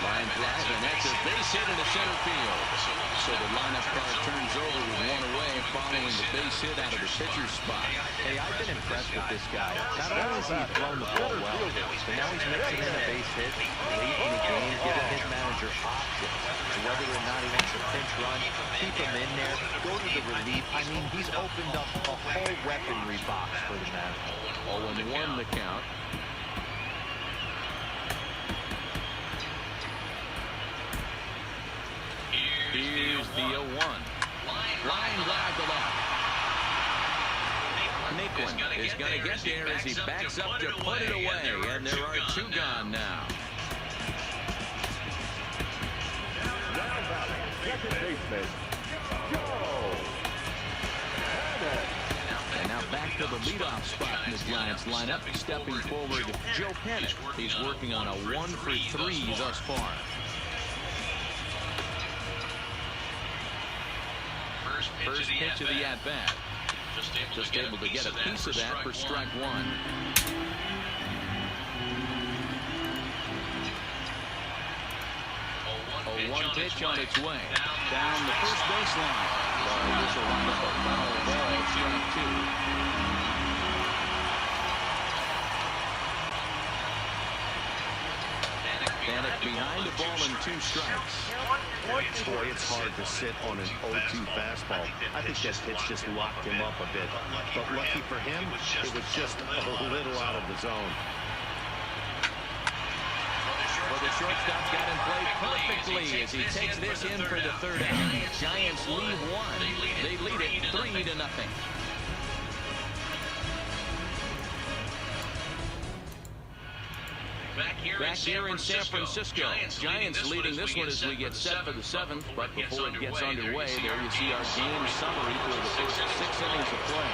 Line drive, and that's a base hit into center field. So the lineup card turns over with 1 away following the base hit out of the pitcher's spot. Hey, I've been impressed with this guy. Not only has he thrown the ball well, but now he's mixing in a base hit late in the game, giving his manager options. Whether or not he wants a pinch run, keep him in there, go to the relief. I mean, he's opened up a whole weaponry box for the manager. 0-1 the count. Here's the 0-1. Line drive to left. Naquin is going to get there as he backs up to put it away, and there are 2 gone now. Second baseman, Joe. And now back to the leadoff spot in the Giants lineup. Stepping forward, Joe Pennant. He's working on a 1-for-3 thus far. First pitch of the at-bat. Just able to get a piece of that for strike 1. 0-1 pitch on its way. Down the first baseline. This will wind up a foul ball, strike 2. Panic behind the ball and 2 strikes. Boy, it's hard to sit on an 0-2 fastball. I think that pitch just locked him up a bit. But lucky for him, it was just a little out of the zone. Well, the shortstop got in play perfectly as he takes this in for the 3rd out. Giants lead 1. They lead it 3-0. Back here in San Francisco, Giants leading this one as we get set for the 7th. But before it gets underway, there you see our game summary for the first 6 innings of play.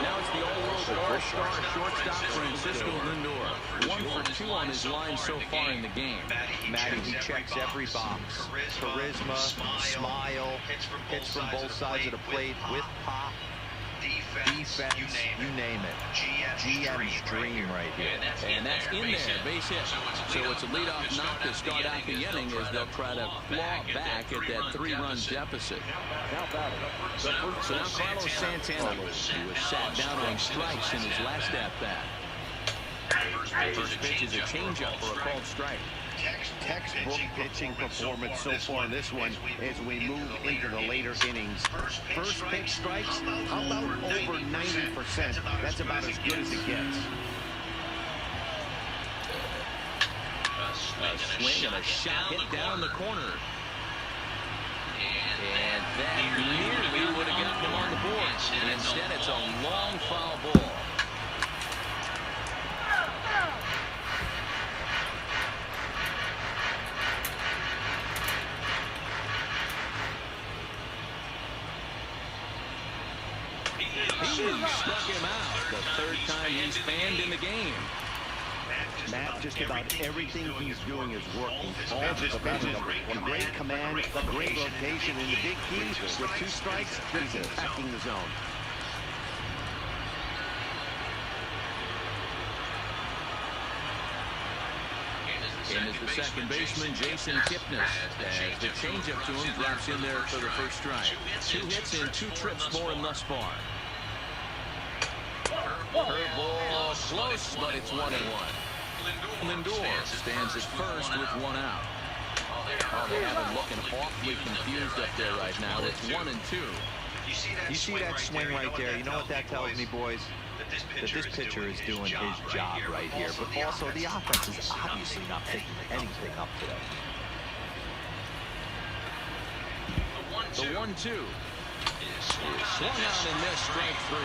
Now it's the all-world all-star shortstop Francisco Lindor. 1 for 2 on his line so far in the game. Matty, he checks every box. Charisma, smile, hits from both sides of the plate with pop. Defense, you name it. GM's dream right here. And that's in there, base hit. So it's a leadoff knock to start out the inning as they'll try to claw back at that 3-run deficit. So now Carlos Santana, who was sat down on strikes in his last at-bat. First pitch is a changeup for a called strike. Textbook pitching performance so far in this one as we move into the later innings. First pitch strikes, how about over 90%? That's about as good as it gets. A swing and a shot hit down the corner. And that nearly would have gotten him on the board. And instead, it's a long foul ball. He struck him out the 3rd time he's fanned in the game. Matt, just about everything he's doing is working. All his pitches, great command, great location, and the big key, with 2 strikes, he's attacking the zone. In is the second baseman, Jason Kipnis, as the changeup to him drops in there for the first strike. 2 hits and 2 trips for him thus far. Curveball close, but it's 1-1. Lindor stands at first with 1 out. Oh, they have him looking awfully confused up there right now. It's 1-2. You see that swing right there? You know what that tells me, boys? That this pitcher is doing his job right here. But also, the offense is obviously not picking anything up today. The 1-2. Swung out and missed, strike 3.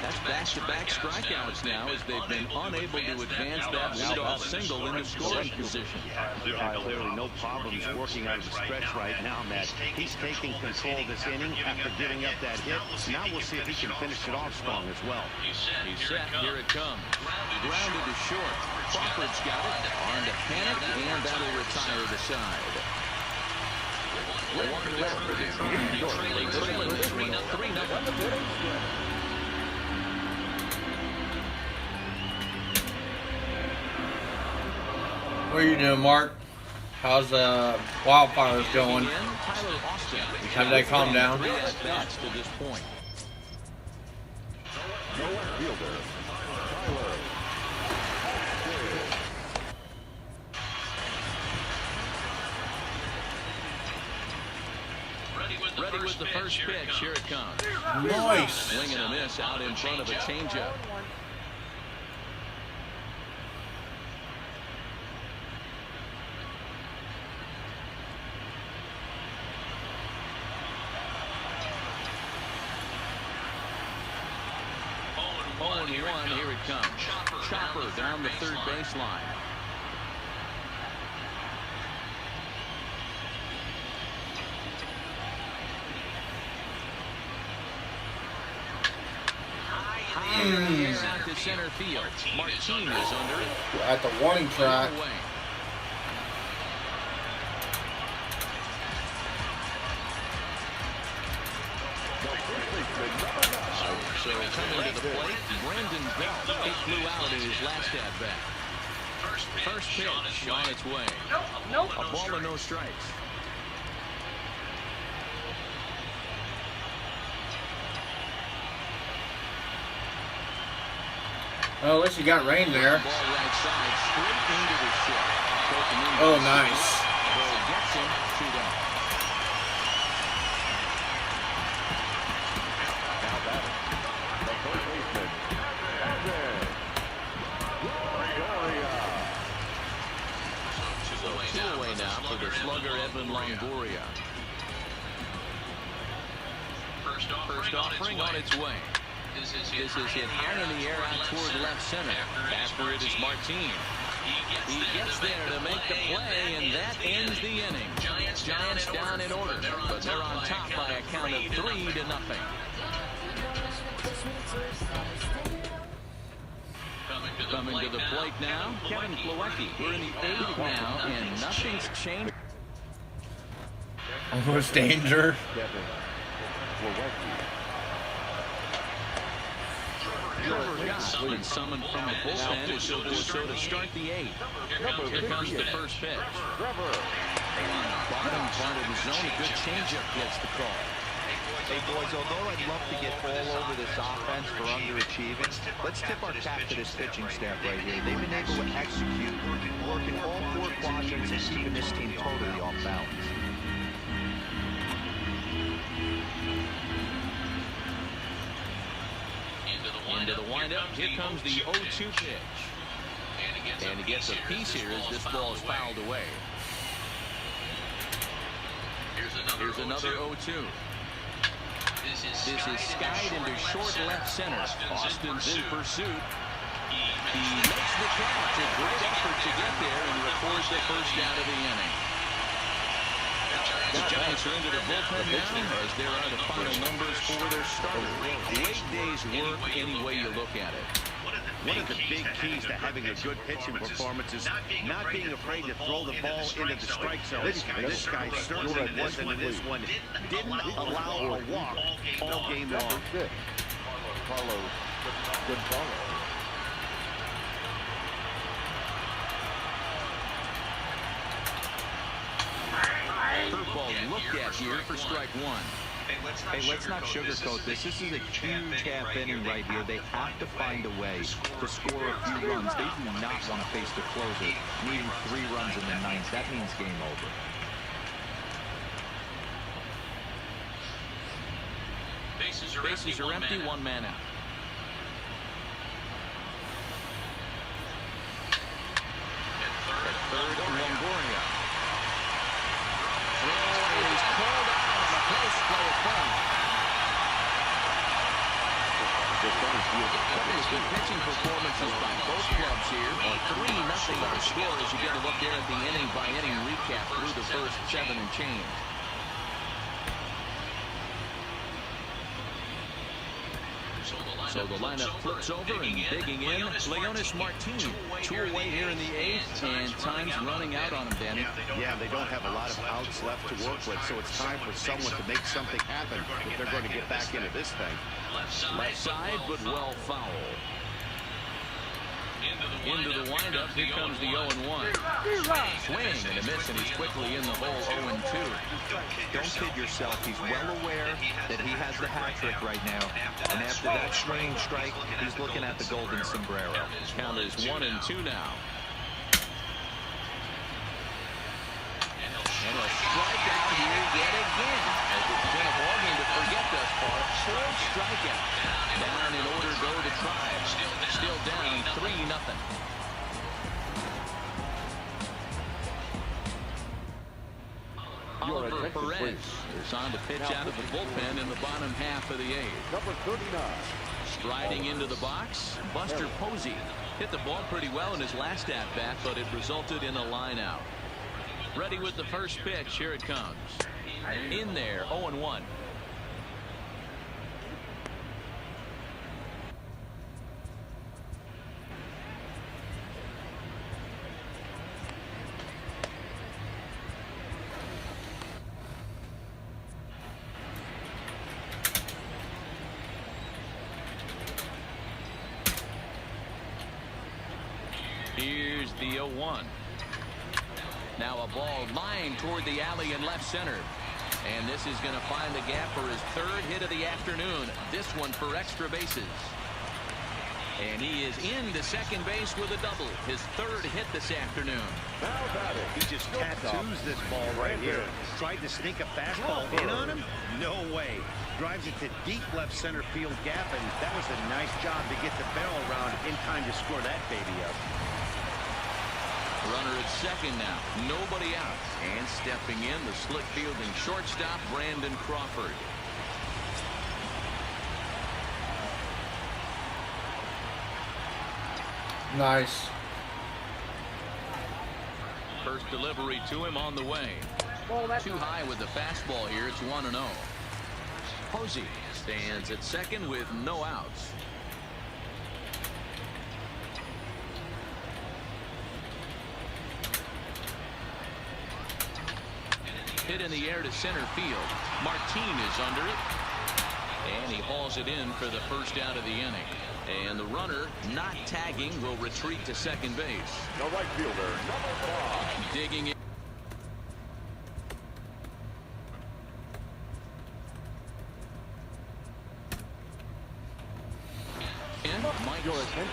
That's back-to-back strikeouts now as they've been unable to advance that leadoff single into scoring position. Clearly no problems working out of the stretch right now, Matt. He's taking control of this inning after giving up that hit. Now we'll see if he can finish it off strong as well. He's set. Here it comes. Grounded to short. Crawford's got it. On to Panic, and that'll retire the side. 1 left for Detroit. Trailing this one 3-0. What are you doing, Mark? How's the wildfires going? Have they calmed down? To this point. Ready with the first pitch. Here it comes. Nice. Swing and a miss out in front of a changeup. 0-1. Here it comes. Chopper down the third baseline. Out to center field. Martinez under it. At the warning track. So coming to the plate, Brandon Belt. He flew out in his last at bat. First pitch on its way. A ball and no strikes. Oh, at least you got rain there. Oh, nice. Two away now for the slugger Evan Longoria. First offering on its way. This is hit high in the air out toward left center. After it is Martin. He gets there to make the play, and that ends the inning. Giants down in order, but they're on top by a count of 3-0. Coming to the plate now, Kevin Plawecki. We're in the 8th now, and nothing's changed. Almost danger. Been summoned from the bullpen to so to start the 8th. Here comes the first pitch. Bottom part of the zone, a good changeup gets the call. Hey, boys, although I'd love to get all over this offense for underachieving, let's tip our cap to this pitching staff right here. They've been able to execute, working all 4 quadrants and keeping this team totally off balance. Into the windup, here comes the 0-2 pitch. And he gets a piece here as this ball is fouled away. Here's another 0-2. This is skied into short left center. Austin's in pursuit. He makes the catch. A great effort to get there and records the first out of the inning. The Giants are into the bullpen now as there are the final numbers for their starter. Great day's work any way you look at it. One of the big keys to having a good pitching performance is not being afraid to throw the ball into the strike zone. This guy certainly wasn't in this one. Didn't allow a walk all game long. Curveball looked at here for strike 1. Hey, let's not sugarcoat this. This is a huge half inning right here. They have to find a way to score a few runs. They do not want to face the closer, needing 3 runs in the 9th. That means game over. Bases are empty, 1 man out. At third, Longoria. And he's called out on the post play at first. Good pitching performances by both clubs here. A 3-0 our score as you get a look there at the inning-by-inning recap through the first 7 and change. So the lineup flips over and digging in. Leonis Martin, 2 away here in the 8th, and time's running out on him, Danny. Yeah, they don't have a lot of outs left to work with, so it's time for someone to make something happen if they're going to get back into this thing. Left side, but well foul. Into the windup, here comes the 0-1. Swing and a miss, and he's quickly in the hole, 0-2. Don't kid yourself. He's well aware that he has the hat trick right now. And after that swinging strike, he's looking at the golden sombrero. Count is 1-2 now. And a strikeout here yet again. As it's been a ballgame to forget thus far. 4 strikeouts. Down in order, go to 5. Still down 3-0. Oliver Perez is on to pitch out of the bullpen in the bottom half of the 8th. Number 39. Riding into the box, Buster Posey. Hit the ball pretty well in his last at-bat, but it resulted in a line out. Ready with the first pitch. Here it comes. In there, 0-1. Here's the 0-1. Now a ball lined toward the alley in left center. And this is going to find the gap for his third hit of the afternoon. This one for extra bases. And he is into second base with a double. His third hit this afternoon. Now about it. He just tattoos this ball right here. Tried to sneak a fastball in on him? No way. Drives it to deep left center field gap, and that was a nice job to get the barrel around in time to score that baby up. Runner at second now. Nobody out. And stepping in, the slick fielding shortstop, Brandon Crawford. Nice. First delivery to him on the way. Too high with the fastball here. It's 1-0. Posey stands at second with no outs. Hit in the air to center field. Martin is under it. And he hauls it in for the first out of the inning. And the runner, not tagging, will retreat to second base. The right fielder, number 5. Digging in.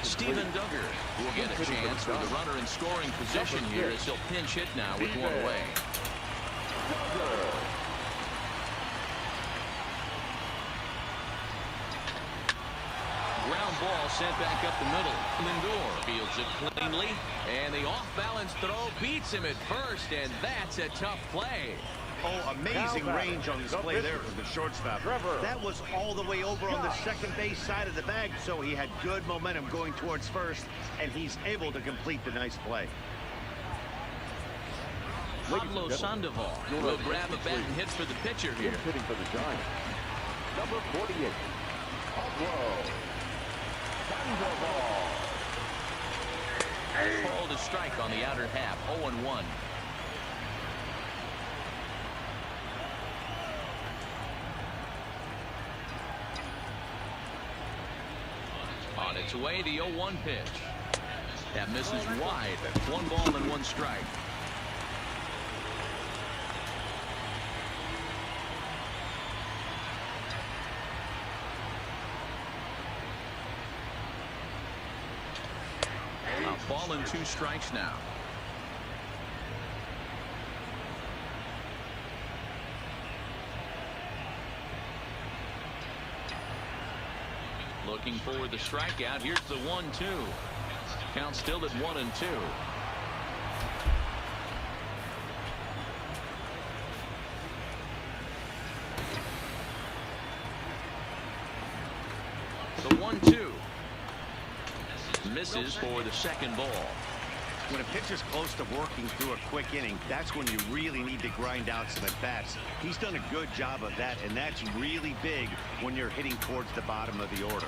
Steven Duggar will get a chance with the runner in scoring position here as he'll pinch hit now with one away. Ground ball sent back up the middle. Lindor fields it cleanly, and the off-balance throw beats him at first, and that's a tough play. Oh, amazing range on display there from the shortstop. That was all the way over on the second base side of the bag, so he had good momentum going towards first, and he's able to complete the nice play. Pablo Sandoval will grab a bat and hit for the pitcher here. Hitting for the Giants. Number 48. Pablo Sandoval. Called a strike on the outer half. 0-1. On its way, the 0-1 pitch. That misses wide. 1 ball and 1 strike. A ball and 2 strikes now. Looking for the strikeout. Here's the 1-2. Count still at 1-2. The 1-2 misses for the second ball. When a pitcher's close to working through a quick inning, that's when you really need to grind out some at-bats. He's done a good job of that, and that's really big when you're hitting towards the bottom of the order.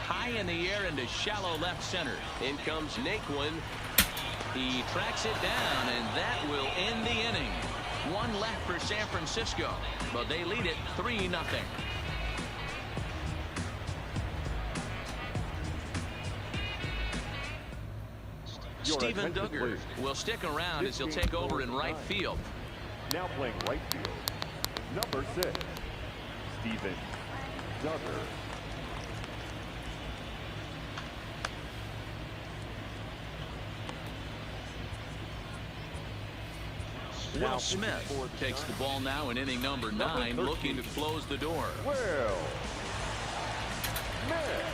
High in the air into shallow left center. In comes Naquin. He tracks it down, and that will end the inning. 1 left for San Francisco, but they lead it 3-0. Steven Duggar will stick around as he'll take over in right field. Now playing right field, number 6, Steven Duggar. Will Smith takes the ball now in inning number 9, looking to close the door. Will Smith.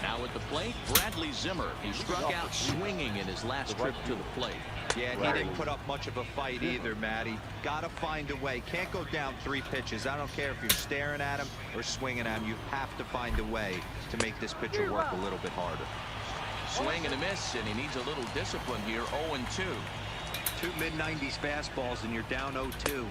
Now Now at the plate, Bradley Zimmer. He struck out swinging in his last trip to the plate. Yeah, he didn't put up much of a fight either, Matty. Got to find a way. Can't go down 3 pitches. I don't care if you're staring at him or swinging at him. You have to find a way to make this pitcher work a little bit harder. Swing and a miss, and he needs a little discipline here. 0-2. 2 mid-90s fastballs and you're down 0-2.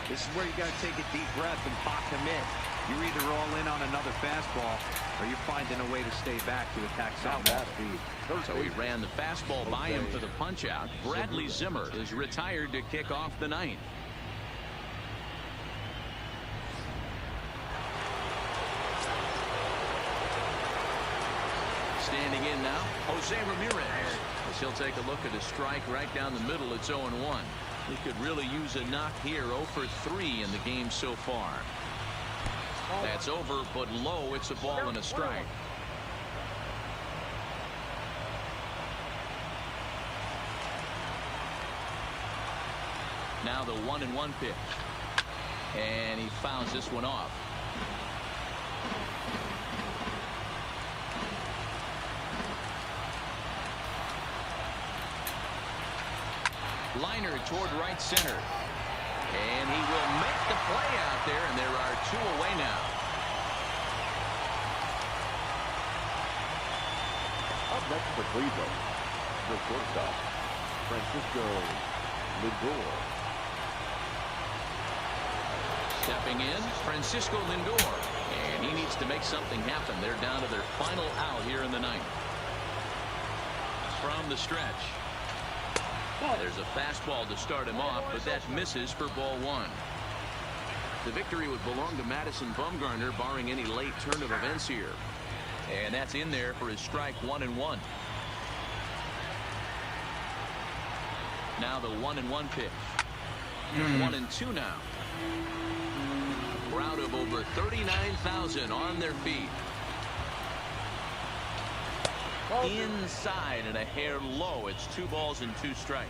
This is where you got to take a deep breath and pop them in. You're either all in on another fastball or you're finding a way to stay back to attack something off speed. So he ran the fastball by him for the punch-out. Bradley Zimmer is retired to kick off the 9th. Standing in now, Jose Ramirez. As he'll take a look at a strike right down the middle. It's 0-1. He could really use a knock here. 0 for 3 in the game so far. That's over, but low. It's a ball and a strike. Now the 1-1 pitch. And he fouls this one off. Liner toward right center. And he will make the play out there, and there are 2 away now. Up next for Cleveland, the shortstop, Francisco Lindor. Stepping in, Francisco Lindor. And he needs to make something happen. They're down to their final out here in the 9th. From the stretch. There's a fastball to start him off, but that misses for ball 1. The victory would belong to Madison Bumgarner, barring any late turn of events here. And that's in there for his strike 1-1. Now the 1-1 pitch. 1-2 now. A crowd of over 39,000 on their feet. Inside and a hair low. It's 2 balls and 2 strikes.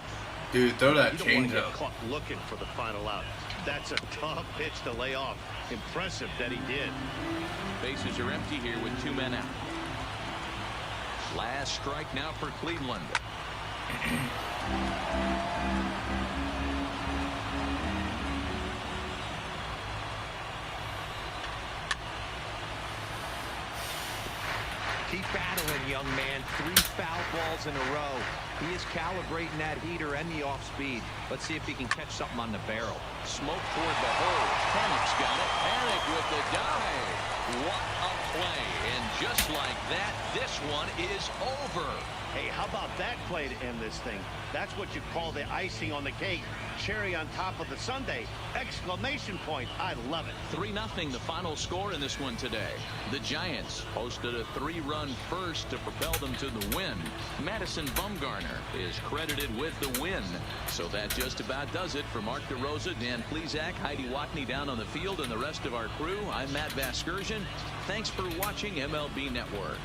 Dude, throw that You don't want to get changeup. caught looking for the final out. That's a tough pitch to lay off. Impressive that he did. Bases are empty here with 2 men out. Last strike now for Cleveland. Keep battling, young man. 3 foul balls in a row. He is calibrating that heater and the off speed. Let's see if he can catch something on the barrel. Smoke toward the hole. Panic's got it. Panic with the dive. What a play. And just like that, this one is over. Hey, how about that play to end this thing? That's what you call the icing on the cake. Cherry on top of the sundae. Exclamation point. I love it. 3-0 the final score in this one today. The Giants posted a 3-run first to propel them to the win. Madison Bumgarner is credited with the win. So that just about does it. For Mark DeRosa, Dan Plesac, Heidi Watney down on the field, and the rest of our crew, I'm Matt Vasgersian. Thanks for watching MLB Network.